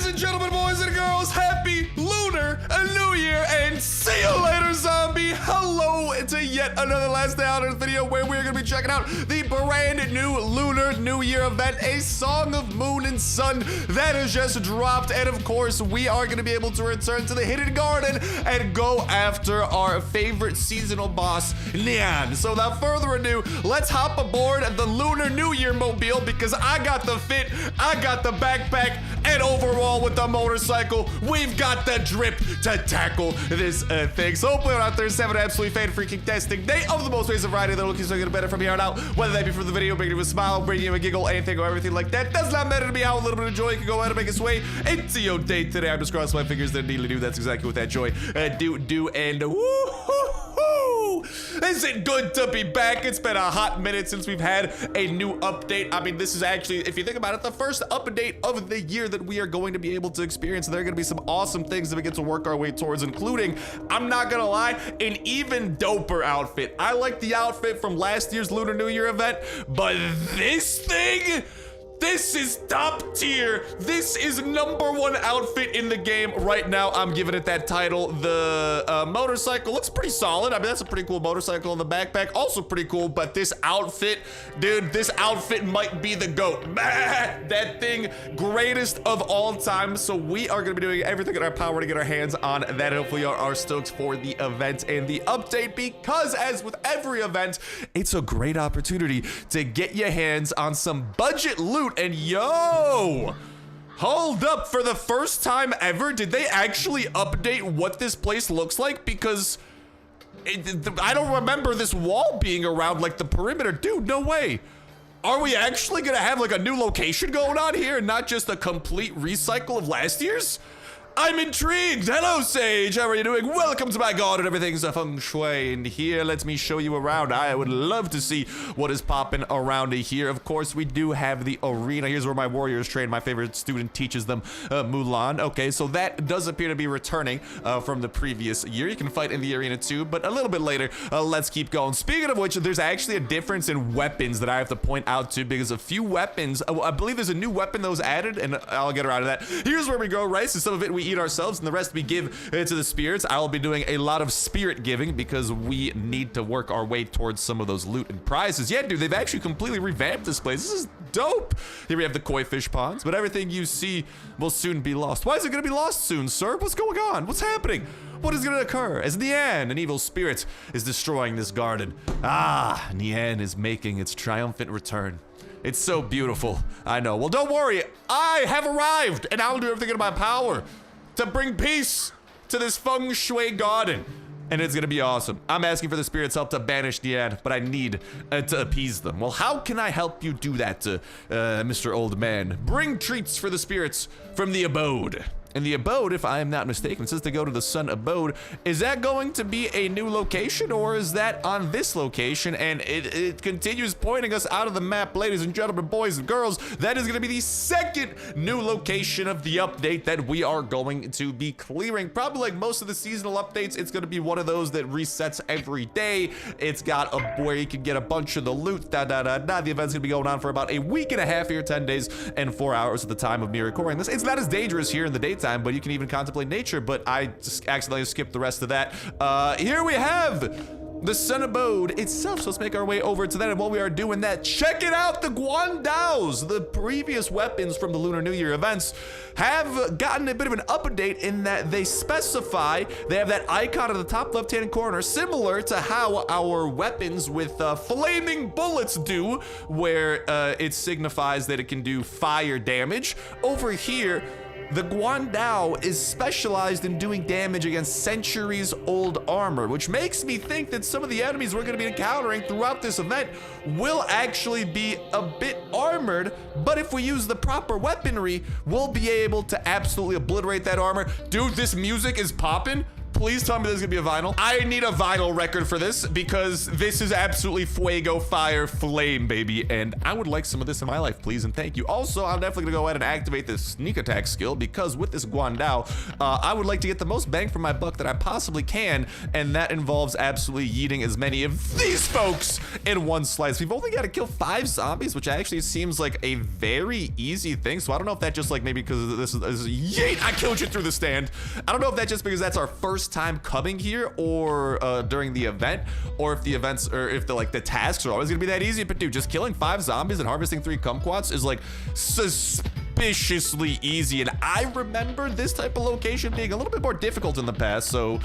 Ladies and gentlemen, boys and girls, happy Lunar New Year, and see you later, zombie. Hello to yet another Last Day on Earth video where we're going to be checking out the brand new Lunar New Year event, a Song of Moon and Sun that has just dropped. And of course, we are going to be able to return to the Hidden Garden and go after our favorite seasonal boss, Nian. So without further ado, let's hop aboard the Lunar New Year mobile because I got the fit, I got the backpack, and overall with the motorcycle, we've got the drip to tackle this thing. So hopefully we're out there having an absolutely fan-freaking tastic day of the most basic variety that looking so good better from here on out. Whether that be for the video, bringing you a smile, bringing you a giggle, anything or everything like that, does not matter to me. How a little bit of joy can go ahead and make its way into your day today. I'm just crossing my fingers that needly do. That's exactly what that joy do and woo-hoo-hoo. Is it good to be back? It's been a hot minute since we've had a new update. I mean, this is actually, if you think about it, the first update of the year that we are going to be able to experience. There are going to be some awesome things that we get to work our way towards, including, I'm not gonna lie, an even doper outfit. I like the outfit from last year's Lunar New Year event, but this thing, this is top tier. This is #1 outfit in the game right now. I'm giving it that title. The motorcycle looks pretty solid. I mean, that's a pretty cool motorcycle in the backpack. Also pretty cool, but this outfit, dude, this outfit might be the GOAT. That thing, greatest of all time. So we are gonna be doing everything in our power to get our hands on that. Hopefully are stoked for the event and the update, because as with every event, it's a great opportunity to get your hands on some budget loot. And yo, hold up, for the first time ever, did they actually update what this place looks like? Because I don't remember this wall being around like the perimeter. Dude, no way. Are we actually gonna have like a new location going on here and not just a complete recycle of last year's? I'm intrigued. Hello, Sage. How are you doing? Welcome to my garden. Everything's a feng shui in here. Let me show you around. I would love to see what is popping around here. Of course, we do have the arena. Here's where my warriors train. My favorite student teaches them Mulan. Okay, so that does appear to be returning from the previous year. You can fight in the arena too, but a little bit later. Let's keep going. Speaking of which, there's actually a difference in weapons that I have to point out too, because a few weapons, I believe there's a new weapon that was added, and I'll get around to that. Here's where we go, right? So some of it we eat ourselves and the rest we give to the spirits. I'll be doing a lot of spirit giving because we need to work our way towards some of those loot and prizes. Yeah, dude, they've actually completely revamped this place. This is dope. Here we have the koi fish ponds, but everything you see will soon be lost. Why is it gonna be lost soon, sir? What's going on? What's happening? What is gonna occur as Nian, an evil spirit, is destroying this garden? Ah, Nian is making its triumphant return. It's so beautiful. I know. Well, don't worry. I have arrived, and I'll do everything in my power to bring peace to this feng shui garden. And it's gonna be awesome. I'm asking for the spirit's help to banish Nian, but I need to appease them. Well, how can I help you do that, Mr. Old Man? Bring treats for the spirits from the abode. And the abode, if I am not mistaken, says to go to the Sun Abode. Is that going to be a new location, or is that on this location? And it continues pointing us out of the map, ladies and gentlemen, boys and girls. That is going to be the second new location of the update that we are going to be clearing. Probably like most of the seasonal updates, it's going to be one of those that resets every day. It's got where you can get a bunch of the loot. The event's going to be going on for about a week and a half here, 10 days and 4 hours at the time of me recording this. It's not as dangerous here in the daytime, but you can even contemplate nature, but I just accidentally skipped the rest of that. Here we have the Sun Abode itself, so let's make our way over to that. And while we are doing that, check it out, the Guandaos. The previous weapons from the Lunar New Year events have gotten a bit of an update in that they specify, they have that icon at the top left-hand corner, similar to how our weapons with flaming bullets do, where it signifies that it can do fire damage. Over here, the Guandao is specialized in doing damage against centuries-old armor, which makes me think that some of the enemies we're going to be encountering throughout this event will actually be a bit armored, but if we use the proper weaponry, we'll be able to absolutely obliterate that armor. Dude, this music is popping. Please tell me there's gonna be a vinyl. I need a vinyl record for this because this is absolutely fuego, fire, flame, baby. And I would like some of this in my life, please, and thank you. Also, I'm definitely gonna go ahead and activate this sneak attack skill because with this Yanyuedao, I would like to get the most bang for my buck that I possibly can, and that involves absolutely yeeting as many of these folks in one slice. We've only got to kill 5 zombies, which actually seems like a very easy thing. So I don't know if that just like maybe because this is yeet, I killed you through the stand. I don't know if that just because that's our first time coming here or during the event, or if the events or if the like the tasks are always gonna be that easy. But dude, just killing 5 zombies and harvesting 3 kumquats is like suspiciously easy. And I remember this type of location being a little bit more difficult in the past, so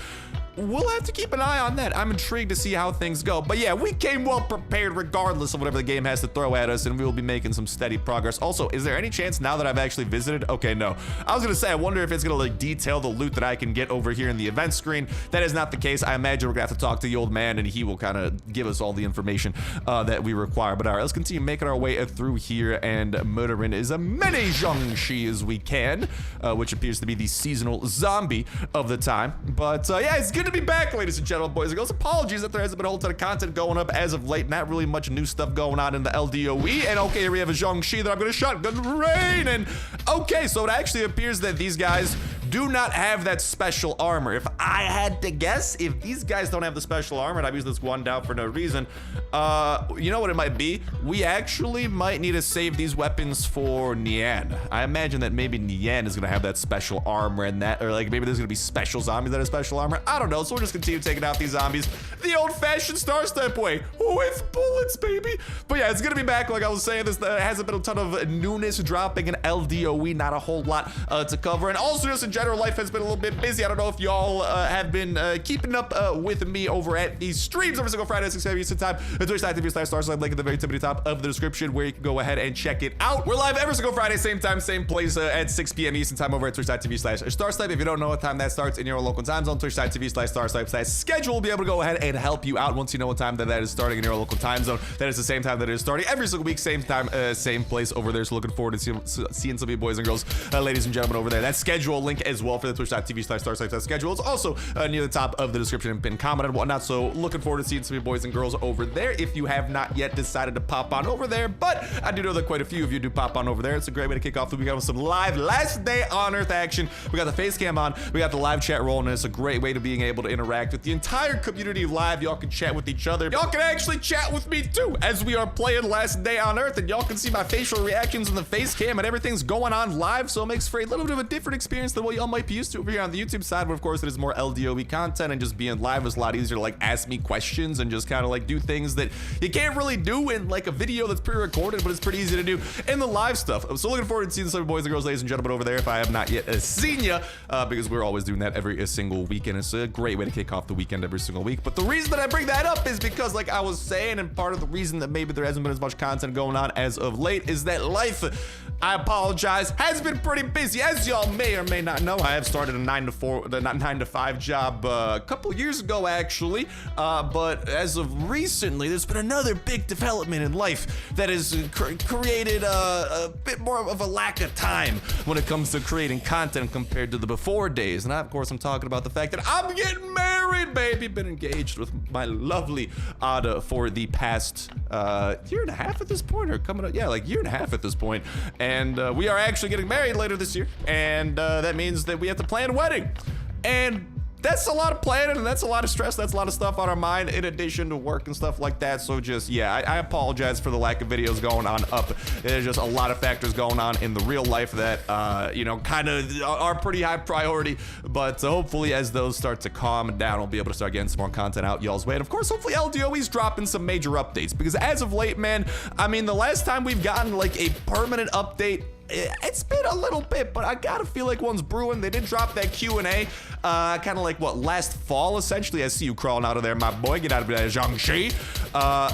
we'll have to keep an eye on that. I'm intrigued to see how things go. But yeah, we came well prepared regardless of whatever the game has to throw at us, and we will be making some steady progress. Also, is there any chance now that I've actually visited? Okay, no. I was gonna say, I wonder if it's gonna like detail the loot that I can get over here in the event screen. That is not the case. I imagine we're gonna have to talk to the old man and he will kind of give us all the information that we require. But all right, let's continue making our way through here and murdering as many Zhongxi as we can, which appears to be the seasonal zombie of the time. But yeah, it's good to be back, ladies and gentlemen, boys and girls. Apologies that there hasn't been a whole ton of content going up as of late. Not really much new stuff going on in the LDoE. And okay, here we have a Zhongxi that I'm gonna shotgun rain. And okay, so it actually appears that these guys do not have that special armor. If I had to guess, if these guys don't have the special armor, and I've used this Yanyuedao for no reason, you know what it might be? We actually might need to save these weapons for Nian. I imagine that maybe Nian is gonna have that special armor and that, or like maybe there's gonna be special zombies that have special armor. I don't know, so we'll just continue taking out these zombies the old-fashioned Starsnipe way, with bullets, baby. But yeah, it's gonna be back, like I was saying, this hasn't been a ton of newness dropping in LDoE, not a whole lot to cover. And also just in general, life has been a little bit busy. I don't know if y'all have been keeping up with me over at these streams every single Friday at 6 p.m. Eastern time. Twitch.tv/Starsnipe, link in the very tip of the top of the description where you can go ahead and check it out. We're live every single Friday, same time, same place at 6 p.m. Eastern time over at Twitch.tv/Starsnipe. If you don't know what time that starts in your local time zone, Twitch.tv/Starsnipe/schedule will be able to go ahead and help you out once you know what time that is starting in your local time zone. That is the same time that it is starting every single week, same time, same place over there. So looking forward to seeing some of you boys and girls, ladies and gentlemen, over there. That schedule link as well for the Twitch.tv/Starsnipe schedule is also near the top of the description and pinned comment and whatnot. So looking forward to seeing some of you boys and girls over there if you have not yet decided to pop on over there. But I do know that quite a few of you do pop on over there. It's a great way to kick off the weekend with some live last day on Earth action. We got the face cam on, we got the live chat rolling, and it's a great way to being able to interact with the entire community live. Y'all can chat with each other. Y'all can actually chat with me too as we are playing last day on Earth, and y'all can see my facial reactions in the face cam and everything's going on live, so it makes for a little bit of a different experience than what y'all might be used to over here on the YouTube side, where of course it is more LDoE content, and just being live is a lot easier to like ask me questions and just kind of like do things that you can't really do in like a video that's pre-recorded, but it's pretty easy to do in the live stuff. So looking forward to seeing some boys and girls, ladies and gentlemen, over there if I have not yet seen ya, because we're always doing that every single weekend. It's a great way to kick off the weekend every single week. But the reason that I bring that up is because, like I was saying, and part of the reason that maybe there hasn't been as much content going on as of late is that life, I apologize, has been pretty busy. As y'all may or may not know, I have started a 9 to 5 job a couple years ago actually, but as of recently there's been another big development in life that has created a bit more of a lack of time when it comes to creating content compared to the before days. And of course I'm talking about the fact that I'm getting married, baby. Been engaged with my lovely Ada for the past year and a half at this point, or coming up, yeah, like year and a half at this point. And we are actually getting married later this year, and that means that we have to plan a wedding. And that's a lot of planning, and that's a lot of stress. That's a lot of stuff on our mind in addition to work and stuff like that. So just, yeah, I apologize for the lack of videos going on up. There's just a lot of factors going on in the real life that, you know, kind of are pretty high priority. But hopefully as those start to calm down, we'll be able to start getting some more content out y'all's way. And of course, hopefully LDoE's dropping some major updates, because as of late, man, I mean, the last time we've gotten like a permanent update, it's been a little bit, but I gotta feel like one's brewing. They did drop that Q&A, kind of like what, last fall essentially. I see you crawling out of there, my boy. Get out of there, Zhongxi.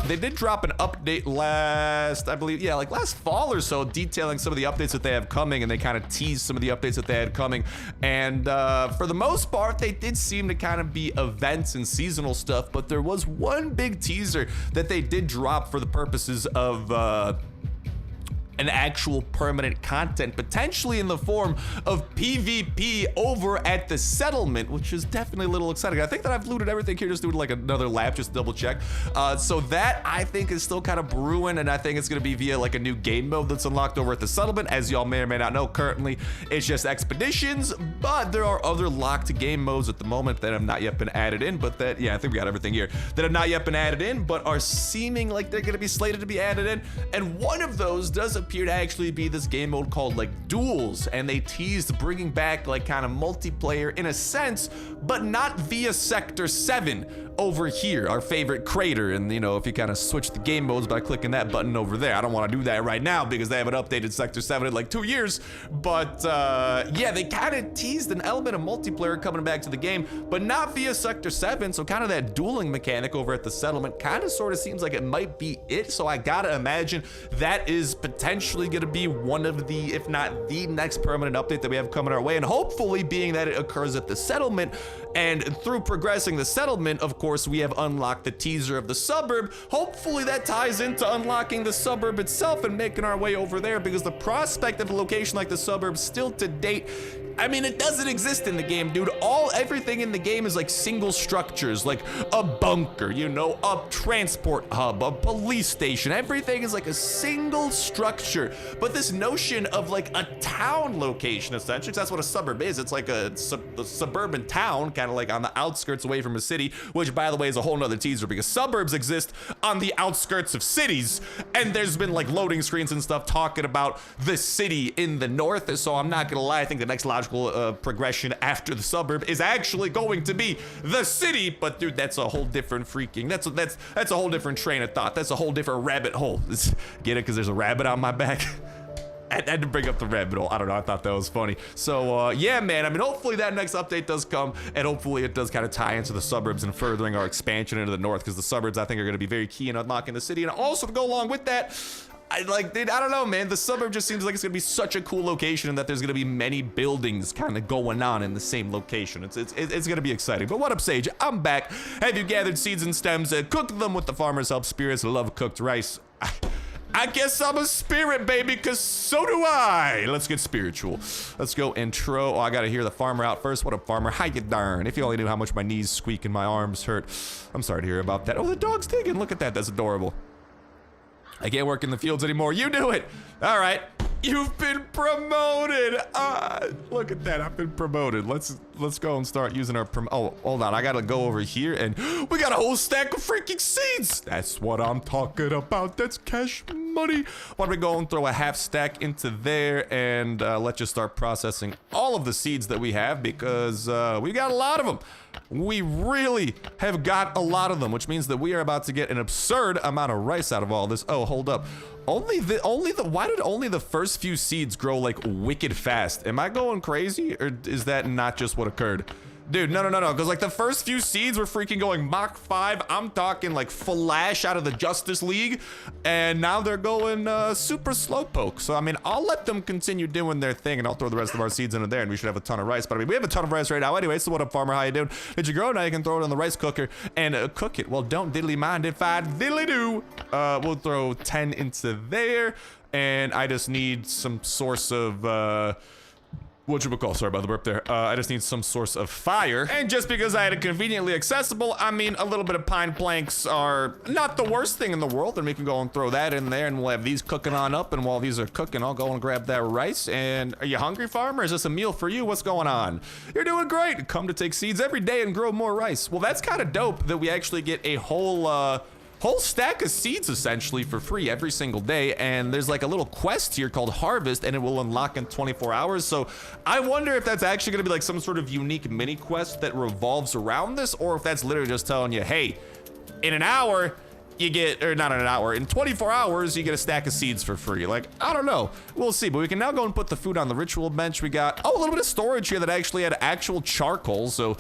They did drop an update last, I believe, yeah, like last fall or so, detailing some of the updates that they have coming, and they kind of teased some of the updates that they had coming. And for the most part, they did seem to kind of be events and seasonal stuff, but there was one big teaser that they did drop for the purposes of an actual permanent content, potentially in the form of PvP over at the settlement, which is definitely a little exciting. I think that I've looted everything here, just doing like another lap, just double check. So that I think is still kind of brewing, and I think it's gonna be via like a new game mode that's unlocked over at the settlement. As y'all may or may not know, currently it's just expeditions, but there are other locked game modes at the moment that have not yet been added in, but that, yeah, I think we got everything here, that have not yet been added in, but are seeming like they're gonna be slated to be added in. And one of those does appear to actually be this game mode called like duels, and they teased bringing back like kind of multiplayer in a sense, but not via Sector 7 over here, our favorite crater. And you know, if you kind of switch the game modes by clicking that button over there, I don't want to do that right now because they haven't updated Sector 7 in like 2 years, but yeah, they kind of teased an element of multiplayer coming back to the game, but not via Sector 7. So kind of that dueling mechanic over at the settlement kind of sort of seems like it might be it. So I gotta imagine that is potentially gonna be one of the, if not the next permanent update that we have coming our way, and hopefully being that it occurs at the settlement, and through progressing the settlement, of course, we have unlocked the teaser of the suburb. Hopefully that ties into unlocking the suburb itself and making our way over there, because the prospect of a location like the suburb still to date, I mean, it doesn't exist in the game, dude. Everything in the game is like single structures, like a bunker, you know, a transport hub, a police station. Everything is like a single structure. But this notion of like a town location, essentially, 'cause that's what a suburb is. It's like a suburban town, kind of like on the outskirts away from a city, which by the way is a whole nother teaser, because suburbs exist on the outskirts of cities. And there's been like loading screens and stuff talking about the city in the north. So I'm not gonna lie, I think the next logical progression after the suburb is actually going to be the city. But dude, that's a whole different freaking, that's a whole different train of thought. That's a whole different rabbit hole. Get it? Because there's a rabbit on my back. I had to bring up the rabbit hole. I don't know, I thought that was funny. So yeah, man, I mean, hopefully that next update does come, and hopefully it does kind of tie into the suburbs and furthering our expansion into the north, because the suburbs I think are going to be very key in unlocking the city. And also to go along with that, I don't know, man, the suburb just seems like it's gonna be such a cool location, and that there's gonna be many buildings kind of going on in the same location. It's gonna be exciting. But what up, Sage? I'm back. Have you gathered seeds and stems, cooked them with the farmer's help? Spirits love cooked rice. I guess I'm a spirit, baby, because so do I. Let's get spiritual. Let's go intro. Oh, I gotta hear the farmer out first. What up, farmer? How you darn? If you only knew how much my knees squeak and my arms hurt. I'm sorry to hear about that. Oh, the dog's digging. Look at that. That's adorable. I can't work in the fields anymore. You do it. All right. You've been promoted. Look at that. I've been promoted. Let's go and start using our oh, hold on. I gotta go over here, and we got a whole stack of freaking seeds. That's what I'm talking about. That's cash money. Why don't we go and throw a half stack into there, and let's just start processing all of the seeds that we have, because we got a lot of them. We really have got a lot of them, which means that we are about to get an absurd amount of rice out of all this. Oh, hold up. Why did only the first few seeds grow like wicked fast? Am I going crazy, or is that not just what occurred? Dude, no, because like the first few seeds were freaking going Mach 5. I'm talking like Flash out of the Justice League, and now they're going super slowpoke. So I mean, I'll let them continue doing their thing, and I'll throw the rest of our seeds into there, and we should have a ton of rice. But I mean, we have a ton of rice right now anyway. So what up, farmer? How you doing? Did you grow? Now you can throw it in the rice cooker and cook it. Well, don't diddly mind if I diddly do. We'll throw 10 into there, and I just need some source of sorry about the burp there. I just need some source of fire. And just because I had it conveniently accessible, I mean, a little bit of pine planks are not the worst thing in the world, and we can go and throw that in there, and we'll have these cooking on up. And while these are cooking, I'll go and grab that rice. And are you hungry, farmer? Is this a meal for you? What's going on? You're doing great. Come to take seeds every day and grow more rice. Well, that's kind of dope that we actually get a whole stack of seeds essentially for free every single day. And there's like a little quest here called Harvest, and it will unlock in 24 hours. So I wonder if that's actually gonna be like some sort of unique mini quest that revolves around this, or if that's literally just telling you, hey, in an hour you get, or not in an hour, in 24 hours you get a stack of seeds for free. Like, I don't know, we'll see. But we can now go and put the food on the ritual bench. We got, oh, a little bit of storage here that actually had actual charcoal. So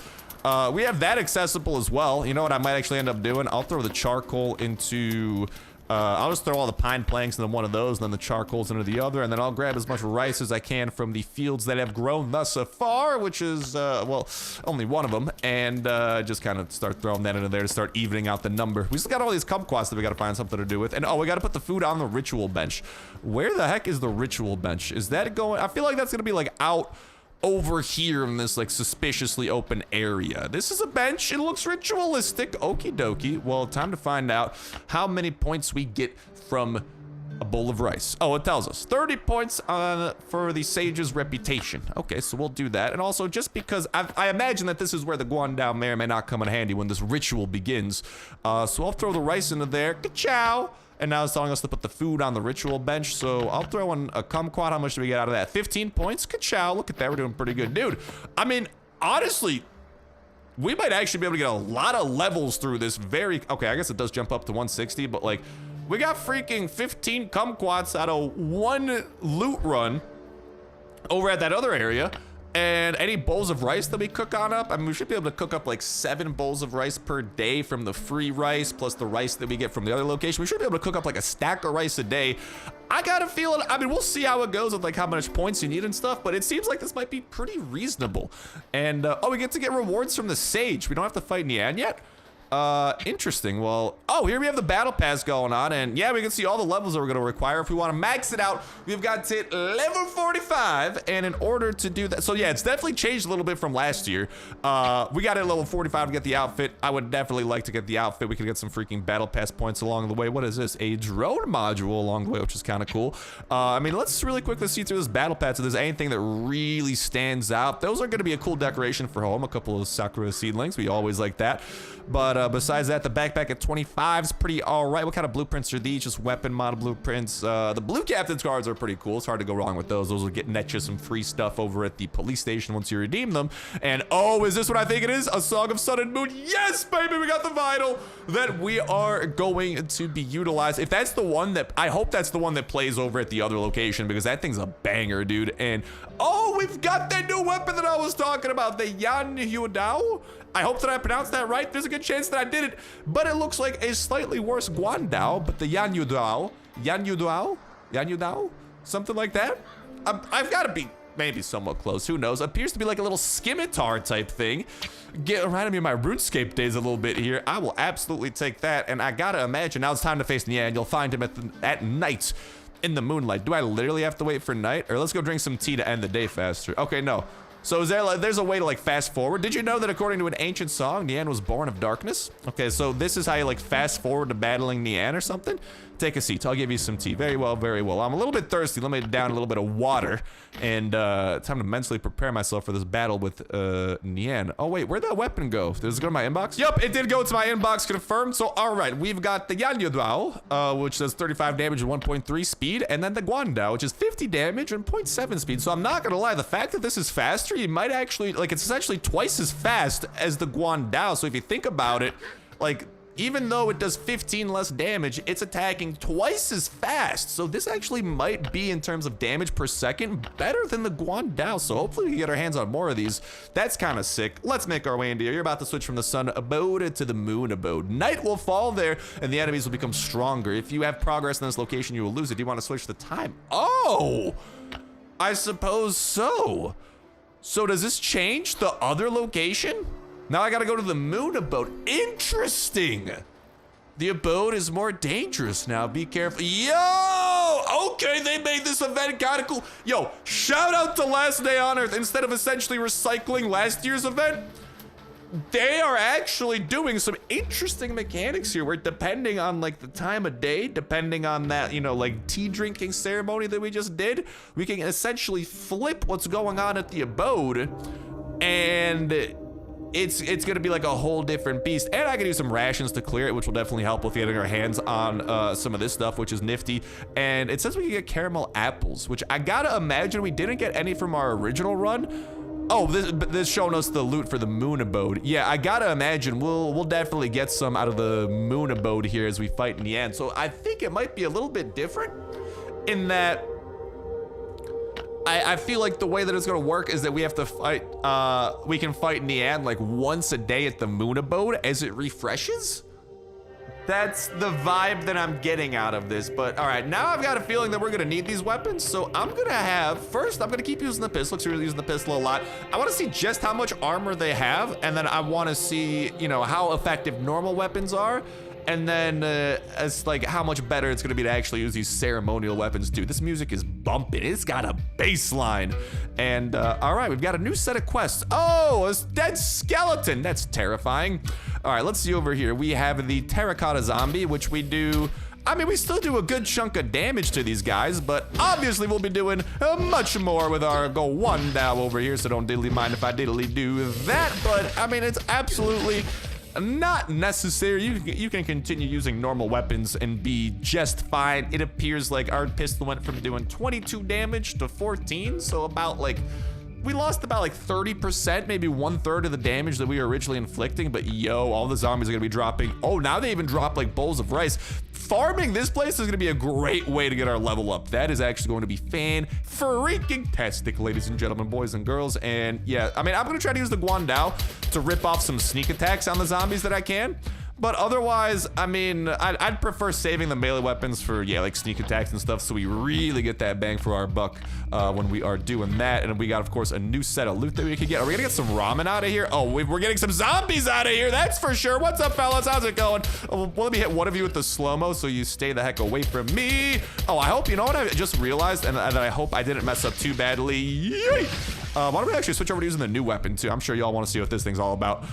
we have that accessible as well. You know what I might actually end up doing? I'll throw the charcoal into I'll just throw all the pine planks into one of those, and then the charcoals into the other, and then I'll grab as much rice as I can from the fields that have grown thus far, which is, well, only one of them, and just kind of start throwing that into there to start evening out the number. We still got all these kumquats that we gotta find something to do with, and oh, we gotta put the food on the ritual bench. Where the heck is the ritual bench? Is that going? I feel like that's gonna be like out over here in this like suspiciously open area. This is a bench. It looks ritualistic. Okie dokie. Well, time to find out how many points we get from a bowl of rice. Oh, it tells us 30 points for the sage's reputation. Okay, so we'll do that. And also, just because I imagine that this is where the Yanyuedao may or may not come in handy when this ritual begins. So I'll throw the rice into there. Ka-chow! And now it's telling us to put the food on the ritual bench. So I'll throw in a kumquat. How much do we get out of that? 15 points. Ka-chow. Look at that. We're doing pretty good. Dude, I mean, honestly, we might actually be able to get a lot of levels through this very... Okay, I guess it does jump up to 160, but like, we got freaking 15 kumquats out of one loot run over at that other area. And any bowls of rice that we cook on up, I mean, we should be able to cook up like 7 bowls of rice per day from the free rice, plus the rice that we get from the other location. We should be able to cook up like a stack of rice a day. I got a feeling, I mean, we'll see how it goes with like how much points you need and stuff, but it seems like this might be pretty reasonable. And, oh, we get to get rewards from the sage. We don't have to fight Nian yet. Interesting. Well, oh, here we have the battle pass going on, and yeah, we can see all the levels that we're going to require. If we want to max it out, we've got to hit level 45, and in order to do that, so yeah, it's definitely changed a little bit from last year. We got it at level 45 to get the outfit. I would definitely like to get the outfit. We could get some freaking battle pass points along the way. What is this? A drone module along the way, which is kind of cool. I mean, let's really quickly see through this battle pass if there's anything that really stands out. Those are going to be a cool decoration for home. A couple of sakura seedlings. We always like that. But besides that, the backpack at 25 is pretty all right. What kind of blueprints are these? Just weapon model blueprints. The blue captain's cards are pretty cool. It's hard to go wrong with those. Those will net you some free stuff over at the police station once you redeem them. And oh, is this what I think it is? A Song of Sun and Moon. Yes, baby, we got the vinyl that we are going to be utilized. If that's the one that, I hope that's the one that plays over at the other location, because that thing's a banger, dude. And oh, we've got that new weapon that I was talking about, the Yanyuedao. I hope that I pronounced that right. There's a good chance that I did it, but it looks like a slightly worse Yanyuedao, but the Yanyuedao, something like that. I've got to be maybe somewhat close. Who knows? Appears to be like a little scimitar type thing. Reminded me of my RuneScape days a little bit here. I will absolutely take that, and I gotta imagine now it's time to face Nian. You'll find him at night in the moonlight. Do I literally have to wait for night, or let's go drink some tea to end the day faster? Okay, no. So is there like, there's a way to like fast forward. Did you know that according to an ancient song, Nian was born of darkness? Okay, so this is how you like fast forward to battling Nian or something. Take a seat, I'll give you some tea. Very well, very well. I'm a little bit thirsty. Let me down a little bit of water, and time to mentally prepare myself for this battle with Nian. Oh wait, where'd that weapon go? Does it go to my inbox? Yup, it did go to my inbox, confirmed. So all right, we've got the Yanyuedao, which does 35 damage and 1.3 speed, and then the Yanyuedao, which is 50 damage and 0.7 speed. So I'm not gonna lie, the fact that this is faster, you might actually, like, it's essentially twice as fast as the Yanyuedao. So if you think about it, like, even though it does 15 less damage, it's attacking twice as fast. So this actually might be, in terms of damage per second, better than the Yanyuedao. So hopefully we can get our hands on more of these. That's kind of sick. Let's make our way into here. You're about to switch from the Sun Abode to the Moon Abode. Night will fall there, and the enemies will become stronger. If you have progress in this location, you will lose it. Do you want to switch the time? Oh, I suppose so. So does this change the other location? Now I gotta go to the Moon Abode. Interesting. The abode is more dangerous now. Be careful. Yo! Okay, they made this event kind of cool. Yo, shout out to Last Day on Earth. Instead of essentially recycling last year's event, they are actually doing some interesting mechanics here, where depending on like the time of day, depending on that, you know, like tea drinking ceremony that we just did, we can essentially flip what's going on at the abode, and it's gonna be like a whole different beast. And I can do some rations to clear it, which will definitely help with getting our hands on some of this stuff, which is nifty. And it says we can get caramel apples, which I gotta imagine we didn't get any from our original run. Oh, this showing us the loot for the Moon Abode. Yeah, I gotta imagine we'll definitely get some out of the Moon Abode here as we fight Nian. So I think it might be a little bit different in that I feel like the way that it's gonna work is that we have to fight, we can fight Nian like once a day at the Moon Abode as it refreshes. That's the vibe that I'm getting out of this. But all right, now I've got a feeling that we're gonna need these weapons. So I'm gonna have, first, I'm gonna keep using the pistol because we're using the pistol a lot. I wanna see just how much armor they have. And then I wanna see, you know, how effective normal weapons are. And then as like how much better it's gonna be to actually use these ceremonial weapons. Dude, this music is bumping. It's got a bass line. And all right, we've got a new set of quests. Oh, a dead skeleton. That's terrifying. All right, let's see over here. We have the terracotta zombie, which we do. I mean, we still do a good chunk of damage to these guys, but obviously we'll be doing much more with our Yanyuedao over here, so don't diddly mind if I diddly do that. But I mean, it's absolutely not necessary. You can continue using normal weapons and be just fine. It appears like our pistol went from doing 22 damage to 14, so about like, we lost about like 30%, maybe 1/3 of the damage that we were originally inflicting, but yo, all the zombies are gonna be dropping. Oh, now they even drop like bowls of rice. Farming this place is gonna be a great way to get our level up. That is actually going to be fan-freaking-tastic, ladies and gentlemen, boys and girls. And yeah, I mean, I'm gonna try to use the Yanyuedao to rip off some sneak attacks on the zombies that I can. But otherwise, I mean, I'd prefer saving the melee weapons for, yeah, like sneak attacks and stuff, so we really get that bang for our buck when we are doing that. And we got, of course, a new set of loot that we could get. Are we gonna get some ramen out of here? Oh, we're getting some zombies out of here, that's for sure. What's up, fellas? How's it going? Oh, well, let me hit one of you with the slow-mo so you stay the heck away from me. Oh, I hope, you know what I just realized, and I hope I didn't mess up too badly. Yay! Why don't we actually switch over to using the new weapon, too? I'm sure y'all want to see what this thing's all about.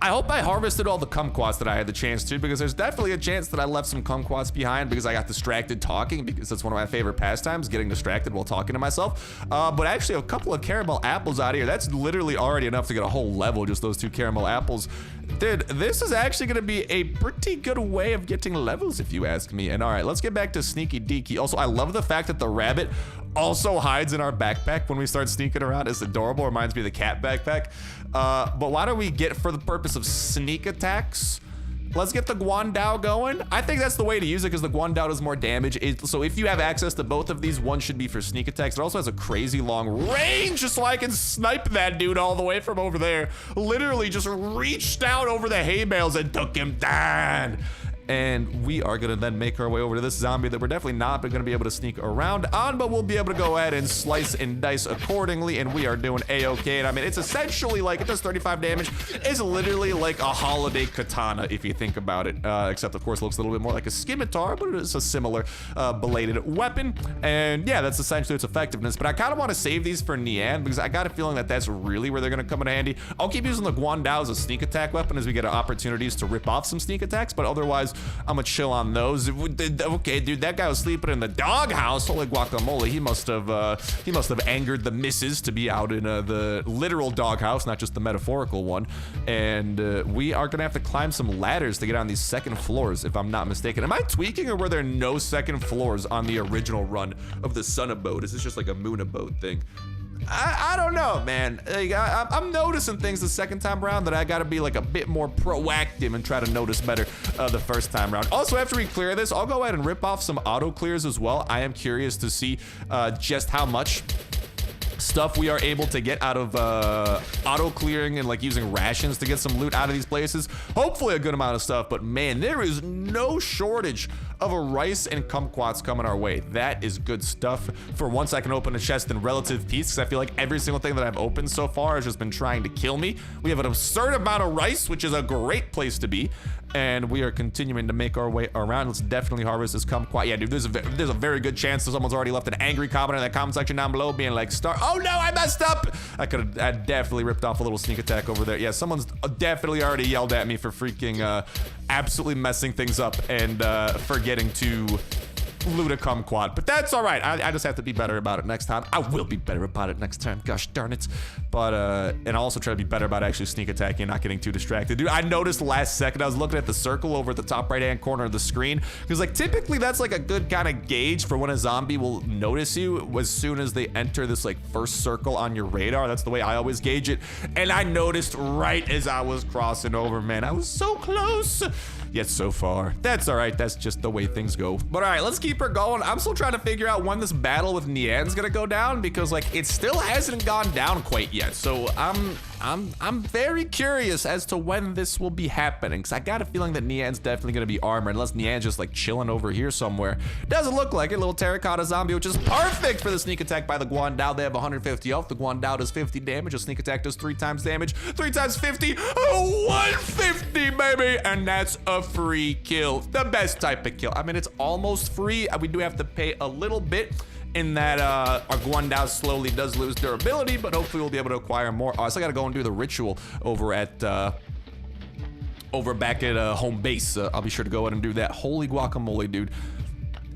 I hope I harvested all the kumquats that I had the chance to, because there's definitely a chance that I left some kumquats behind because I got distracted talking, because that's one of my favorite pastimes, getting distracted while talking to myself. But actually a couple of caramel apples out of here, that's literally already enough to get a whole level, just those 2 caramel apples. Dude, this is actually gonna be a pretty good way of getting levels if you ask me. And all right, let's get back to sneaky deaky. Also, I love the fact that the rabbit also hides in our backpack when we start sneaking around. It's adorable, reminds me of the cat backpack. But why don't we get, for the purpose of sneak attacks, let's get the Yanyuedao going. I think that's the way to use it because the Yanyuedao does more damage. So if you have access to both of these, one should be for sneak attacks. It also has a crazy long range, just so I can snipe that dude all the way from over there. Literally just reached out over the hay bales and took him down. And we are gonna then make our way over to this zombie that we're definitely not gonna be able to sneak around on, but we'll be able to go ahead and slice and dice accordingly, and we are doing a-okay. And I mean, it's essentially like, it does 35 damage. It's literally like a holiday katana if you think about it, except of course it looks a little bit more like a scimitar, but it's a similar bladed weapon. And yeah, that's essentially its effectiveness. But I kind of want to save these for Nian because I got a feeling that that's really where they're gonna come in handy. I'll keep using the Yanyuedao as a sneak attack weapon as we get opportunities to rip off some sneak attacks, but otherwise I'm gonna chill on those. Okay, dude, that guy was sleeping in the doghouse. Holy guacamole, he must have angered the missus to be out in the literal doghouse, not just the metaphorical one. And we are gonna have to climb some ladders to get on these second floors, if I'm not mistaken. Am I tweaking, or were there no second floors on the original run of the Sun Abode? Is this just like a Moon Abode thing? I don't know, man. Like, I'm noticing things the second time around that I gotta be like a bit more proactive and try to notice better the first time around. Also, after we clear this, I'll go ahead and rip off some auto clears as well. I am curious to see just how much stuff we are able to get out of auto clearing and like using rations to get some loot out of these places. Hopefully a good amount of stuff, but man, there is no shortage of a rice and kumquats coming our way. That is good stuff. For once, I can open a chest in relative peace because I feel like every single thing that I've opened so far has just been trying to kill me. We have an absurd amount of rice, which is a great place to be. And we are continuing to make our way around. Let's definitely harvest this kumquat. Yeah, dude, there's a very good chance that someone's already left an angry comment in that comment section down below being like, oh no, I messed up. I definitely ripped off a little sneak attack over there. Yeah, someone's definitely already yelled at me for freaking absolutely messing things up and forgetting to loot a kumquat, but that's all right. I just have to be better about it next time. I will be better about it next time. Gosh darn it. But and I'll also try to be better about actually sneak attacking and not getting too distracted. Dude, I noticed last second I was looking at the circle over at the top right hand corner of the screen because like typically that's like a good kind of gauge for when a zombie will notice you as soon as they enter this like first circle on your radar. That's the way I always gauge it. And I noticed right as I was crossing over, man. I was so close. yet so far. That's all right. That's just the way things go. But all right, let's keep her going. I'm still trying to figure out when this battle with Nian's gonna go down because like it still hasn't gone down quite yet. So I'm very curious as to when this will be happening because I got a feeling that Nian's definitely gonna be armored unless Nian's just like chilling over here somewhere. Doesn't look like it. Little terracotta zombie, which is perfect for the sneak attack by the Yanyuedao. They have 150 health. The Yanyuedao does 50 damage. A sneak attack does 3 times damage. 3 times 50, 150, baby, and that's a free kill. The best type of kill. I mean, it's almost free. We do have to pay a little bit in that our Yanyuedao slowly does lose durability, but hopefully we'll be able to acquire more. Oh, I still gotta go and do the ritual over at back at home base. I'll be sure to go ahead and do that. Holy guacamole, dude.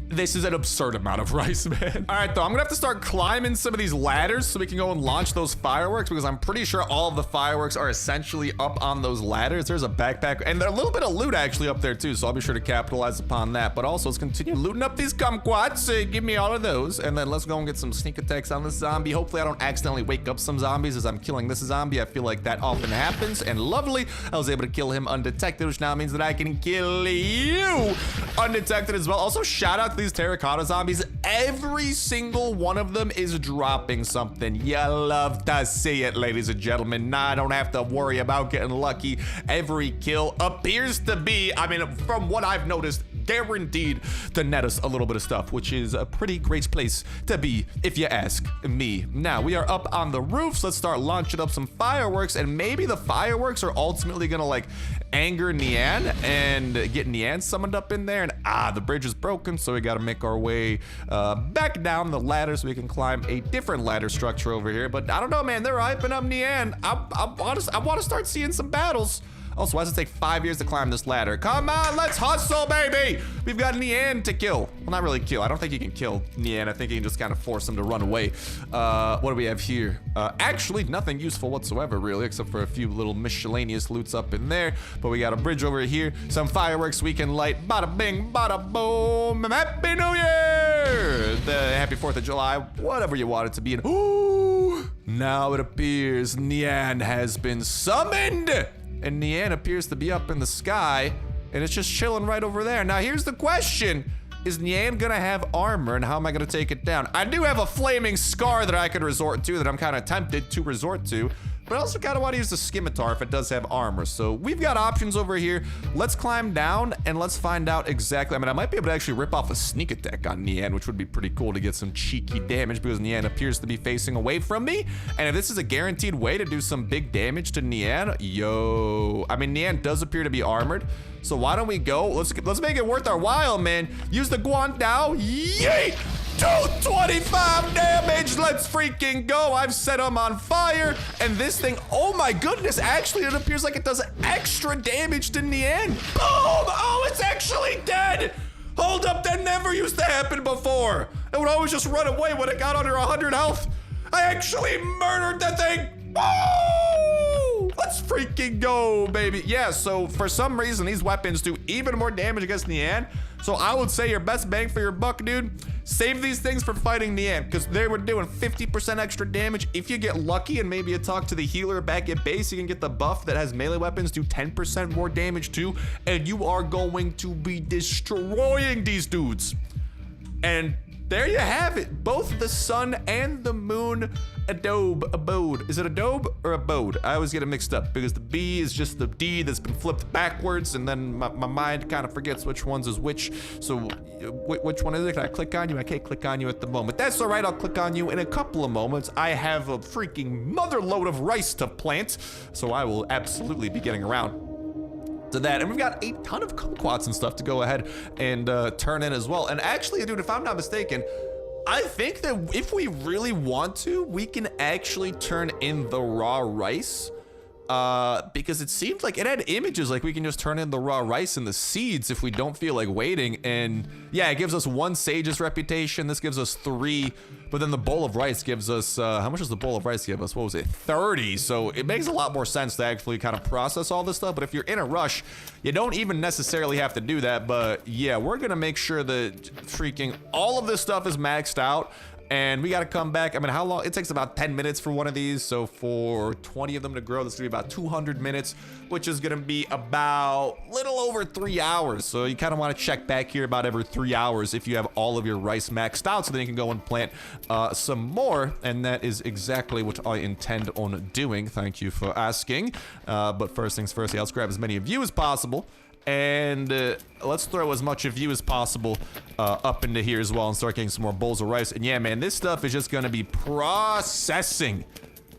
This is an absurd amount of rice, man. All right, though, I'm gonna have to start climbing some of these ladders so we can go and launch those fireworks because I'm pretty sure all of the fireworks are essentially up on those ladders. There's a backpack and there's a little bit of loot actually up there too, so I'll be sure to capitalize upon that. But also, let's continue looting up these kumquats. Give me all of those, and then let's go and get some sneak attacks on this zombie. Hopefully, I don't accidentally wake up some zombies as I'm killing this zombie. I feel like that often happens, and lovely, I was able to kill him undetected, which now means that I can kill you undetected as well. Also, shout out to these terracotta zombies. Every single one of them is dropping something. You love to see it, ladies and gentlemen. Nah, I don't have to worry about getting lucky. Every kill appears to be, I mean, from what I've noticed, guaranteed to net us a little bit of stuff, which is a pretty great place to be, if you ask me. Now, we are up on the roofs. Let's start launching up some fireworks, and maybe the fireworks are ultimately gonna like anger Nian and get Nian summoned up in there. And the bridge is broken, so we gotta make our way back down the ladder so we can climb a different ladder structure over here. But I don't know, man, they're hyping up Nian. I want to start seeing some battles. Also, why does it take 5 years to climb this ladder? Come on, let's hustle, baby! We've got Nian to kill. Well, not really kill. I don't think you can kill Nian. I think you can just kind of force him to run away. What do we have here? Actually, nothing useful whatsoever, really, except for a few little miscellaneous loots up in there. But we got a bridge over here. Some fireworks we can light. Bada bing, bada boom. Happy New Year! Happy 4th of July. Whatever you want it to be. Ooh! Now it appears Nian has been summoned! And Nian appears to be up in the sky, and it's just chilling right over there. Now, here's the question. Is Nian gonna have armor, and how am I gonna take it down? I do have a flaming scar that I could resort to, that I'm kind of tempted to resort to, but I also kind of want to use the scimitar if it does have armor. So we've got options over here. Let's climb down, and let's find out exactly. I mean, I might be able to actually rip off a sneak attack on Nian, which would be pretty cool to get some cheeky damage because Nian appears to be facing away from me. And if this is a guaranteed way to do some big damage to Nian, yo. I mean, Nian does appear to be armored. So why don't we go? Let's make it worth our while, man. Use the Yanyuedao. Yeet! 225 damage. Let's freaking go. I've set him on fire. And this thing, oh my goodness, actually it appears like it does extra damage to Nian. Boom! Oh, it's actually dead. Hold up, that never used to happen before. It would always just run away when it got under 100 health. I actually murdered the thing. Woo! Let's freaking go, baby. Yeah, so for some reason, these weapons do even more damage against Nian. So I would say your best bang for your buck, dude, save these things for fighting Nian, because they were doing 50% extra damage. If you get lucky and maybe you talk to the healer back at base, you can get the buff that has melee weapons do 10% more damage too, and you are going to be destroying these dudes. And there you have it. Both the sun and the moon abode. Is it adobe or abode? I always get it mixed up because the B is just the D that's been flipped backwards, and then my mind kind of forgets which one's is which. So which one is it? Can I click on you? I can't click on you at the moment. That's all right. I'll click on you in a couple of moments. I have a freaking mother load of rice to plant, so I will absolutely be getting around to that. And we've got a ton of kumquats and stuff to go ahead and turn in as well. And actually, dude, if I'm not mistaken, I think that if we really want to, we can actually turn in the raw rice, because it seemed like it had images like we can just turn in the raw rice and the seeds if we don't feel like waiting. And yeah, it gives us 1 sage's reputation. This gives us 3, but then the bowl of rice gives us, how much does the bowl of rice give us? What was it? 30. So it makes a lot more sense to actually kind of process all this stuff. But if you're in a rush, you don't even necessarily have to do that. But yeah, we're gonna make sure that freaking all of this stuff is maxed out. And we got to come back. I mean, how long? It takes about 10 minutes for one of these. So for 20 of them to grow, this is going to be about 200 minutes, which is going to be about little over 3 hours. So you kind of want to check back here about every 3 hours if you have all of your rice maxed out, so then you can go and plant some more. And that is exactly what I intend on doing. Thank you for asking. But first things first, let's grab as many of you as possible. And let's throw as much of you as possible up into here as well and start getting some more bowls of rice. And yeah, man, this stuff is just going to be processing.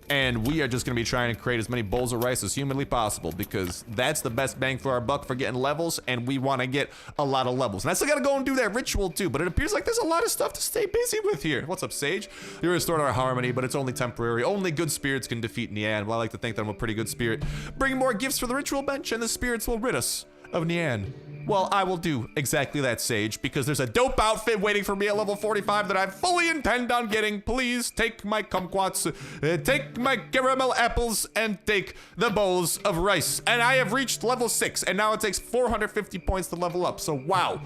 And we are just going to be trying to create as many bowls of rice as humanly possible, because that's the best bang for our buck for getting levels, and we want to get a lot of levels. And I still got to go and do that ritual too, but it appears like there's a lot of stuff to stay busy with here. What's up, Sage? You're restored our harmony, but it's only temporary. Only good spirits can defeat Nian. Well, I like to think that I'm a pretty good spirit. Bring more gifts for the ritual bench, and the spirits will rid us of Nian. Well, I will do exactly that, Sage, because there's a dope outfit waiting for me at level 45 that I fully intend on getting. Please take my kumquats, take my caramel apples, and take the bowls of rice. And I have reached level 6, and now it takes 450 points to level up. So, wow.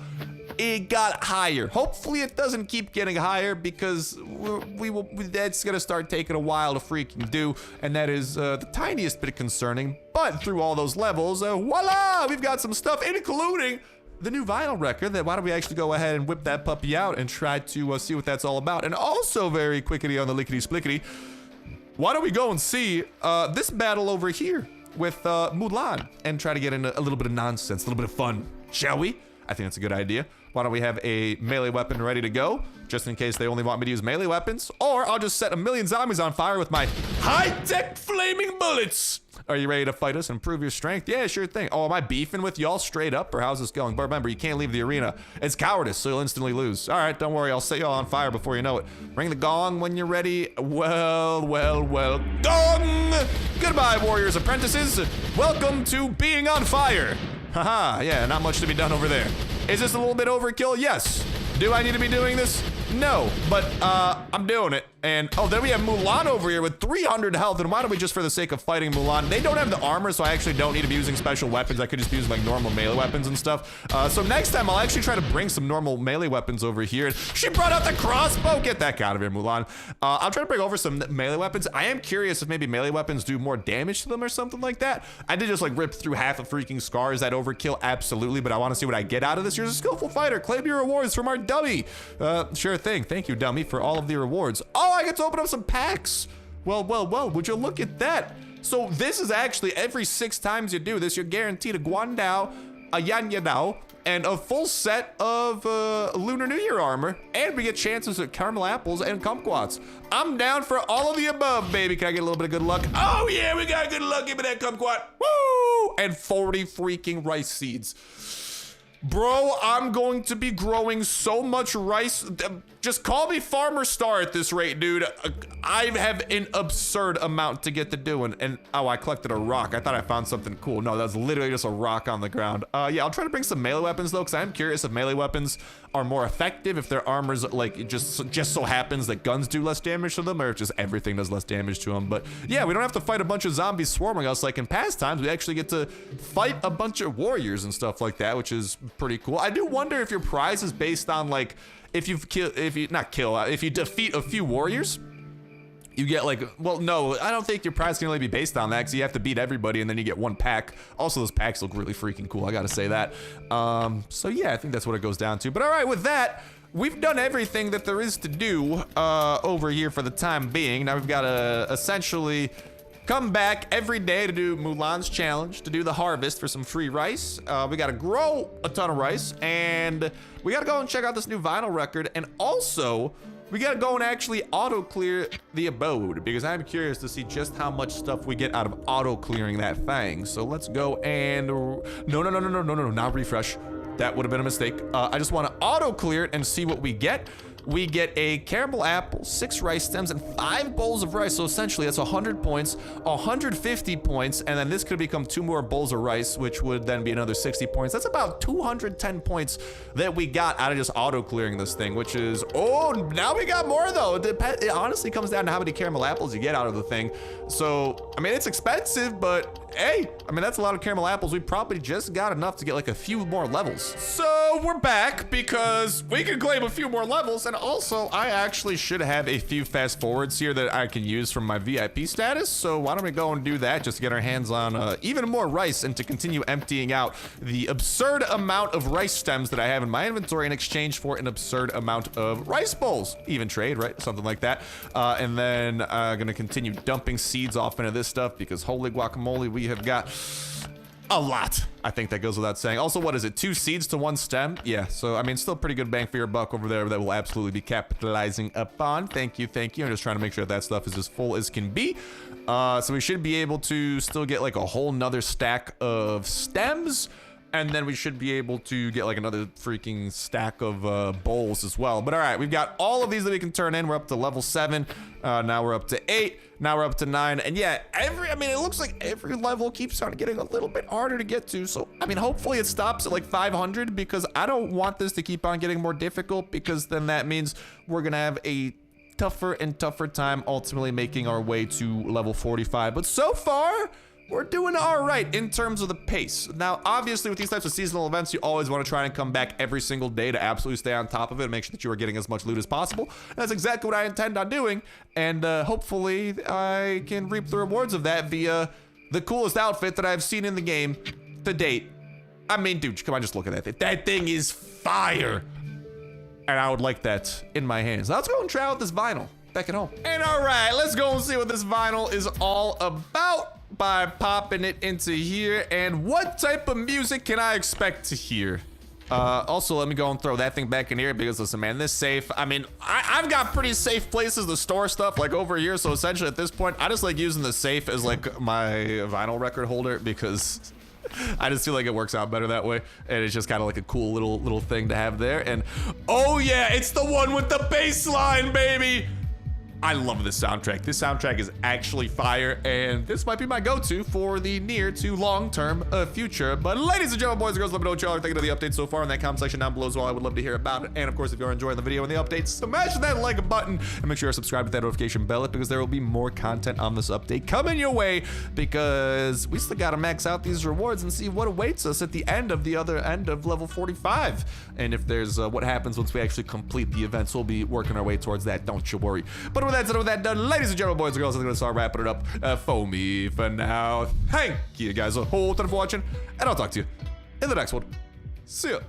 It got higher. Hopefully it doesn't keep getting higher, because that's gonna start taking a while to freaking do, and that is the tiniest bit concerning. But through all those levels, voila, we've got some stuff, including the new vinyl record. That why don't we actually go ahead and whip that puppy out and try to see what that's all about. And also very quickly on the lickety splickety, why don't we go and see this battle over here with Mulan and try to get into a little bit of nonsense, a little bit of fun, shall we? I think that's a good idea. Why don't we have a melee weapon ready to go, just in case they only want me to use melee weapons, or I'll just set a million zombies on fire with my high-tech flaming bullets. Are you ready to fight us and prove your strength? Yeah, sure thing. Oh, am I beefing with y'all straight up, or how's this going? But remember, you can't leave the arena. It's cowardice, so you'll instantly lose. All right, don't worry. I'll set y'all on fire before you know it. Ring the gong when you're ready. Well, gong! Goodbye, warriors apprentices. Welcome to being on fire. Haha, yeah, not much to be done over there. Is this a little bit overkill? Yes. Do I need to be doing this? No, but I'm doing it. And oh, then we have Mulan over here with 300 health. And why don't we, just for the sake of fighting Mulan, they don't have the armor, so I actually don't need to be using special weapons. I could just be using like normal melee weapons and stuff. So next time I'll actually try to bring some normal melee weapons over here. And she brought out the crossbow. Get that out of here, Mulan. I'll try to bring over some melee weapons. I am curious if maybe melee weapons do more damage to them or something like that. I did just like rip through half a freaking scar. Is that overkill? Absolutely. But I want to see what I get out of this. You're a skillful fighter. Claim your rewards from our dummy. Sure thing. Thank you, dummy, for all of the rewards. Oh, I get to open up some packs. Well, would you look at that? So this is actually every 6 times you do this, you're guaranteed a Guandao, a Yanyuedao, and a full set of Lunar New Year armor, and we get chances at caramel apples and kumquats. I'm down for all of the above, baby. Can I get a little bit of good luck? Oh yeah, we got good luck. Give me that kumquat. Woo! And 40 freaking rice seeds. Bro, I'm going to be growing so much rice. Just call me Farmer Star at this rate, dude. I have an absurd amount to get to doing. And oh, I collected a rock. I thought I found something cool. No, that's literally just a rock on the ground. Yeah, I'll try to bring some melee weapons though, because I'm curious if melee weapons are more effective, if their armor's like it just so happens that guns do less damage to them, or if just everything does less damage to them. But yeah, we don't have to fight a bunch of zombies swarming us like in past times. We actually get to fight a bunch of warriors and stuff like that, which is pretty cool. I do wonder if your prize is based on like if you defeat a few warriors, you get like, well, no, I don't think your prize can really be based on that, because you have to beat everybody and then you get one pack. Also, those packs look really freaking cool, I gotta say that. So yeah, I think that's what it goes down to. But all right, with that, we've done everything that there is to do over here for the time being. Now we've got to essentially come back every day to do Mulan's challenge, to do the harvest for some free rice. We got to grow a ton of rice, and we got to go and check out this new vinyl record. And also, we got to go and actually auto clear the abode, because I'm curious to see just how much stuff we get out of auto clearing that thing. So let's go and no, not refresh. That would have been a mistake. I just want to auto clear it and see what we get. We get a caramel apple, 6 rice stems, and 5 bowls of rice. So essentially that's 100 points, 150 points, and then this could become 2 more bowls of rice, which would then be another 60 points. That's about 210 points that we got out of just auto clearing this thing, which is, oh, now we got more though. It honestly comes down to how many caramel apples you get out of the thing. So, I mean, it's expensive, but hey, I mean, that's a lot of caramel apples. We probably just got enough to get like a few more levels. So we're back because we can claim a few more levels, and also, I actually should have a few fast forwards here that I can use from my VIP status. So why don't we go and do that just to get our hands on even more rice and to continue emptying out the absurd amount of rice stems that I have in my inventory in exchange for an absurd amount of rice bowls. Even trade, right? Something like that. And then gonna continue dumping seeds off into this stuff because holy guacamole, we have got a lot. I think that goes without saying. Also, what is it? 2 seeds to 1 stem? Yeah, so I mean, still pretty good bang for your buck over there that we'll absolutely be capitalizing upon. Thank you, thank you. I'm just trying to make sure that stuff is as full as can be. So we should be able to still get like a whole nother stack of stems. And then we should be able to get like another freaking stack of bowls as well. But all right, we've got all of these that we can turn in. We're up to level 7. Now we're up to 8. Now we're up to 9. And yeah, I mean, it looks like every level keeps on getting a little bit harder to get to. So, I mean, hopefully it stops at like 500 because I don't want this to keep on getting more difficult because then that means we're going to have a tougher and tougher time ultimately making our way to level 45. But so far, we're doing all right in terms of the pace. Now, obviously, with these types of seasonal events, you always want to try and come back every single day to absolutely stay on top of it and make sure that you are getting as much loot as possible. And that's exactly what I intend on doing. And hopefully, I can reap the rewards of that via the coolest outfit that I've seen in the game to date. I mean, dude, come on, just look at that thing. That thing is fire. And I would like that in my hands. Now, let's go and try out this vinyl back at home. And all right, let's go and see what this vinyl is all about by popping it into here. And what type of music can I expect to hear? Also, let me go and throw that thing back in here because listen, man, this safe, I mean, I've got pretty safe places to store stuff like over here. So essentially at this point, I just like using the safe as like my vinyl record holder because I just feel like it works out better that way. And it's just kind of like a cool little thing to have there. And oh yeah, it's the one with the bass line, baby. I love this soundtrack. This soundtrack is actually fire, and this might be my go-to for the near to long-term future. But ladies and gentlemen, boys and girls, let me know what y'all are thinking of the update so far in that comment section down below as well. I would love to hear about it. And of course, if you're enjoying the video and the updates, smash that like button and make sure you're subscribed to that notification bell because there will be more content on this update coming your way because we still gotta max out these rewards and see what awaits us at the end of the other end of level 45. And if there's what happens once we actually complete the events, we'll be working our way towards that, don't you worry. But with that done, ladies and gentlemen, boys and girls, I'm gonna start wrapping it up for me for now. Thank you guys a whole ton for watching, and I'll talk to you in the next one. See ya.